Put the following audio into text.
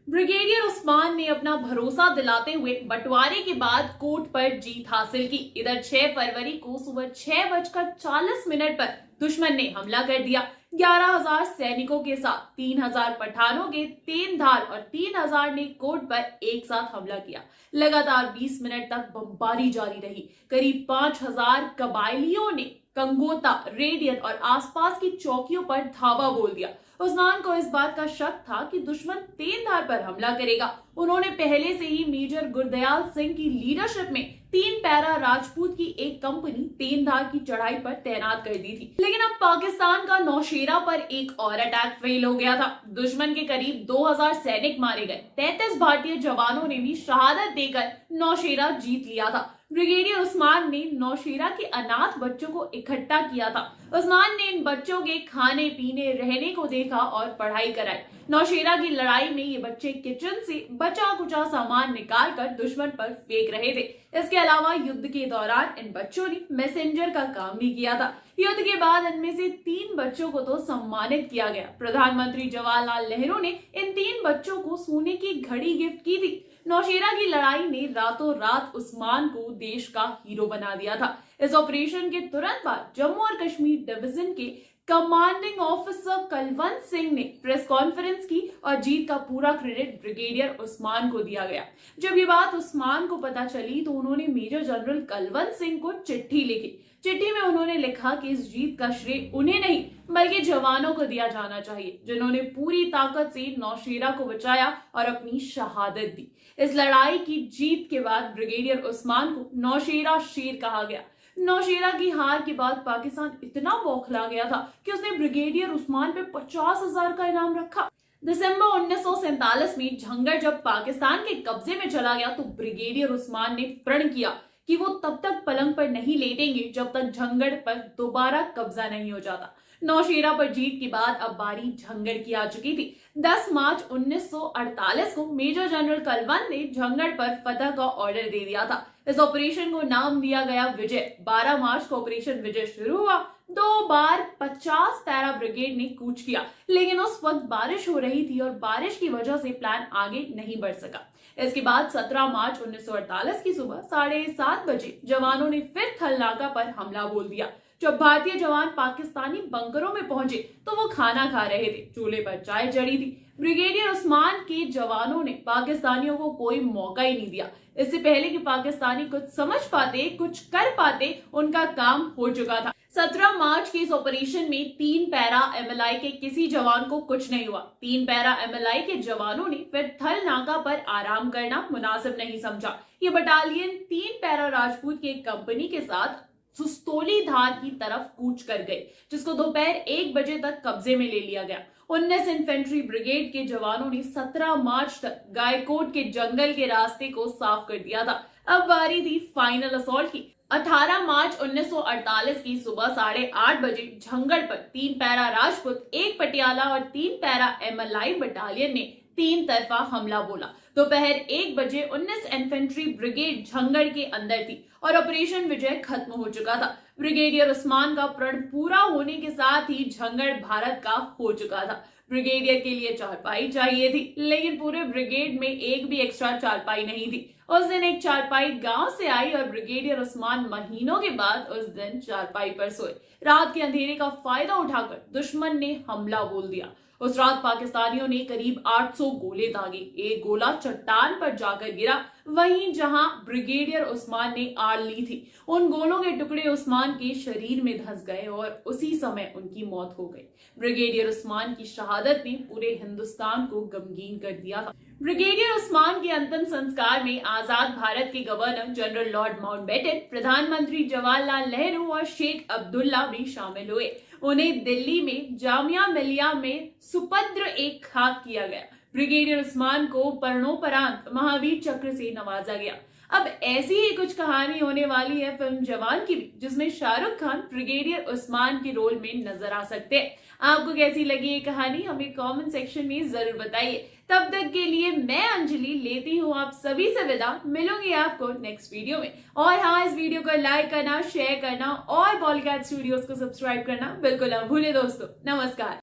Brigadier Usman ने अपना भरोसा दिलाते हुए बंटवारे के बाद कोर्ट पर जीत हासिल की। इधर 6 फरवरी को सुबह 6:40 पर दुश्मन ने हमला कर दिया। 11,000 सैनिकों के साथ 3,000 पठानों के तेंधार और 3,000 ने कोर्ट पर एक साथ हमला किया। लगातार 20 मिनट तक बमबारी जारी रही। करीब 5,000 कबायलियों ने कंगोता, रेडियन और आसपास की चौकियों पर धावा बोल दिया। उस्मान को इस बात का शक था कि दुश्मन तेंधार पर हमला करेगा। उन्होंने पहले से ही मेजर गुरदयाल सिंह की लीडरशिप में 3 पैरा राजपूत की एक कंपनी तेंधार की चढ़ाई पर तैनात कर दी थी। लेकिन अब पाकिस्तान का नौशेरा पर एक और अटैक फेल हो गया था। दुश्मन के करीब 2,000 सैनिक मारे गए। 33 भारतीय जवानों ने भी शहादत देकर नौशेरा जीत लिया था। ब्रिगेडियर उस्मान ने नौशेरा के अनाथ बच्चों को इकट्ठा किया था। उस्मान ने इन बच्चों के खाने पीने रहने को देखा और पढ़ाई कराई। नौशेरा की लड़ाई में ये बच्चे किचन से बचा कुचा सामान निकाल कर दुश्मन पर फेंक रहे थे। इसके अलावा युद्ध के दौरान इन बच्चों ने मैसेंजर का काम भी किया था। युद्ध के बाद इनमें से 3 बच्चों को तो सम्मानित किया गया। प्रधानमंत्री जवाहरलाल नेहरू ने इन 3 बच्चों को सोने की घड़ी गिफ्ट की थी। नौशेरा की लड़ाई ने रातों रात उस्मान को देश का हीरो बना दिया था। इस ऑपरेशन के तुरंत बाद जम्मू और कश्मीर डिवीजन के कमांडिंग ऑफिसर कलवंत सिंह ने प्रेस कॉन्फ्रेंस की और जीत का पूरा क्रेडिट ब्रिगेडियर उस्मान को दिया गया। जब ये बात उस्मान को पता चली तो उन्होंने मेजर जनरल कलवंत सिंह को चिट्ठी लिखी। चिट्ठी में उन्होंने लिखा कि इस जीत का श्रेय उन्हें नहीं बल्कि जवानों को दिया जाना चाहिए, जिन्होंने पूरी ताकत से नौशेरा को बचाया और अपनी शहादत दी। इस लड़ाई की जीत के बाद ब्रिगेडियर उस्मान को नौशेरा शेर कहा गया। नौशेरा की हार के बाद पाकिस्तान इतना बौखला गया था कि उसने ब्रिगेडियर उस्मान पे 50,000 का इनाम रखा। दिसंबर 1947 में झंगर जब पाकिस्तान के कब्जे में चला गया तो ब्रिगेडियर उस्मान ने प्रण किया कि वो तब तक पलंग पर नहीं लेटेंगे जब तक झंगड़ पर दोबारा कब्जा नहीं हो जाता। नौशेरा पर जीत के बाद अब बारी झंगड़ की आ चुकी थी। 10 मार्च 1948 को मेजर जनरल कलवंत ने झंगड़ पर फतह का ऑर्डर दे दिया था। इस ऑपरेशन को नाम दिया गया विजय। 12 मार्च को ऑपरेशन विजय शुरू हुआ। 2 बार 50 पैरा ब्रिगेड ने कूच किया, लेकिन उस वक्त बारिश हो रही थी और बारिश की वजह से प्लान आगे नहीं बढ़ सका। इसके बाद 17 मार्च 1948 की सुबह 7:30 बजे जवानों ने फिर थलनाका पर हमला बोल दिया। जब भारतीय जवान पाकिस्तानी बंकरों में पहुंचे तो वो खाना खा रहे थे। चूल्हे पर चाय चढ़ी थी। ब्रिगेडियर उस्मान के जवानों ने पाकिस्तानियों को कोई मौका ही नहीं दिया। इससे पहले कि पाकिस्तानी कुछ समझ पाते, कुछ कर पाते, उनका काम हो चुका था। 17 मार्च के इस ऑपरेशन में 3 पैरा एमएलआई के किसी जवान को कुछ नहीं हुआ। 3 पैरा एमएलआई के जवानों ने फिर थल नाका पर आराम करना मुनासिब नहीं समझा। ये बटालियन 3 पैरा राजपूत की एक कंपनी के साथ सुस्तोली धार की तरफ कूच कर गई, जिसको दोपहर 1 बजे तक कब्जे में ले लिया गया। 19 इन्फेंट्री ब्रिगेड के जवानों ने 17 मार्च तक गायकोट के जंगल के रास्ते को साफ कर दिया था। अब बारी थी फाइनल असॉल्ट की। 18 मार्च 1948 की सुबह 8:30 बजे झंगड़ पर 3 पैरा राजपूत, 1 पटियाला और 3 पैरा एमएलआई बटालियन ने 3 तरफा हमला बोला। दोपहर 1 बजे 19 इन्फेंट्री ब्रिगेड झंगड़ के अंदर थी और ऑपरेशन विजय खत्म हो चुका था। ब्रिगेडियर उस्मान का प्रण पूरा होने के साथ ही झंगड़ भारत का हो चुका था। ब्रिगेडियर के लिए चारपाई चाहिए थी, लेकिन पूरे ब्रिगेड में एक भी एक्स्ट्रा चारपाई नहीं थी। उस दिन एक चारपाई गांव से आई और ब्रिगेडियर उस्मान महीनों के बाद उस दिन चारपाई पर सोए। रात के अंधेरे का फायदा उठाकर दुश्मन ने हमला बोल दिया। उस रात पाकिस्तानियों ने करीब 800 गोले दागे। एक गोला चट्टान पर जाकर गिरा, वहीं जहां ब्रिगेडियर उस्मान ने आड़ ली थी। उन गोलों के टुकड़े उस्मान के शरीर में धंस गए और उसी समय उनकी मौत हो गई। ब्रिगेडियर उस्मान की शहादत ने पूरे हिंदुस्तान को गमगीन कर दिया था। ब्रिगेडियर उस्मान के अंतिम संस्कार में आजाद भारत के गवर्नर जनरल लॉर्ड माउंटबेटन, प्रधानमंत्री जवाहरलाल नेहरू और शेख अब्दुल्ला भी शामिल हुए। उन्हें दिल्ली में जामिया मिलिया में सुपद्र एक खाक किया गया। ब्रिगेडियर उस्मान को मरणोपरांत महावीर चक्र से नवाजा गया। अब ऐसी ही कुछ कहानी होने वाली है फिल्म जवान की भी, जिसमें शाहरुख खान ब्रिगेडियर उस्मान के रोल में नजर आ सकते हैं। आपको कैसी लगी ये कहानी हमें कमेंट सेक्शन में जरूर बताइए। तब तक के लिए मैं अंजलि लेती हूँ आप सभी से विदा। मिलूंगी आपको नेक्स्ट वीडियो में। और हाँ, इस वीडियो को लाइक करना, शेयर करना और बॉलीवुड स्टूडियोज को सब्सक्राइब करना बिल्कुल ना भूले दोस्तों। नमस्कार।